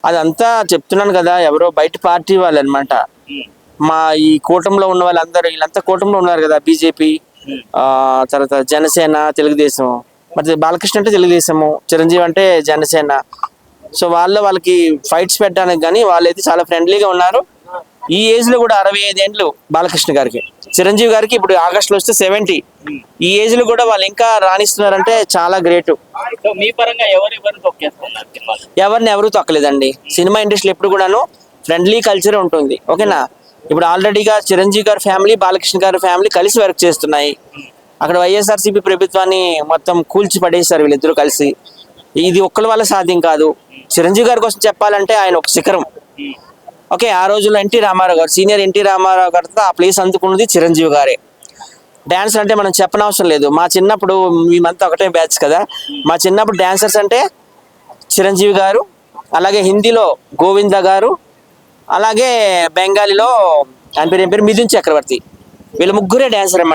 అదంతా చెప్తున్నాను కదా, ఎవరో బయట పార్టీ వాళ్ళు అనమాట. మా ఈ కూటమిలో ఉన్న వాళ్ళందరూ, వీళ్ళంతా కూటమిలో ఉన్నారు కదా, బీజేపీ, తర్వాత జనసేన, తెలుగుదేశం. మరి బాలకృష్ణ అంటే తెలుగుదేశము, చిరంజీవి అంటే జనసేన. సో వాళ్ళకి ఫైట్స్ పెట్టడానికి కానీ వాళ్ళైతే చాలా ఫ్రెండ్లీగా ఉన్నారు. ఈ ఏజ్ లో కూడా 65 ఏండ్లు బాలకృష్ణ గారికి, చిరంజీవి గారికి ఇప్పుడు ఆగస్టులో వస్తే 70. ఈ ఏజ్ లో కూడా వాళ్ళు ఇంకా రాణిస్తున్నారంటే చాలా గ్రేట్. ఎవరిని ఎవరు తొక్కలేదండి. సినిమా ఇండస్ట్రీ ఎప్పుడు కూడాను ఫ్రెండ్లీ కల్చర్ ఉంటుంది, ఓకేనా. ఇప్పుడు ఆల్రెడీగా చిరంజీవి గారి ఫ్యామిలీ, బాలకృష్ణ గారి ఫ్యామిలీ కలిసి వర్క్ చేస్తున్నాయి. అక్కడ వైఎస్ఆర్సీపీ ప్రభుత్వాన్ని మొత్తం కూల్చి పడేశారు వీళ్ళిద్దరూ కలిసి. ఇది ఒక్కరి వల్ల సాధ్యం కాదు. చిరంజీవి గారి కోసం చెప్పాలంటే ఆయన ఒక శిఖరం. ఓకే, ఆ రోజుల్లో ఎన్టీ రామారావు గారు, సీనియర్ ఎన్టీ రామారావు గారితో ఆ ప్లేస్ అందుకున్నది చిరంజీవి గారే. డాన్స్ అంటే మనం చెప్పనవసరం లేదు. మా చిన్నప్పుడు, మేమంతా ఒకటే బ్యాచ్ కదా, మా చిన్నప్పుడు డాన్సర్స్ అంటే చిరంజీవి గారు, అలాగే హిందీలో గోవింద గారు, అలాగే బెంగాలీలో ఆయన పేరు మిథున్ చక్రవర్తి. వీళ్ళ ముగ్గురే డాన్సర్ అన్నమాట.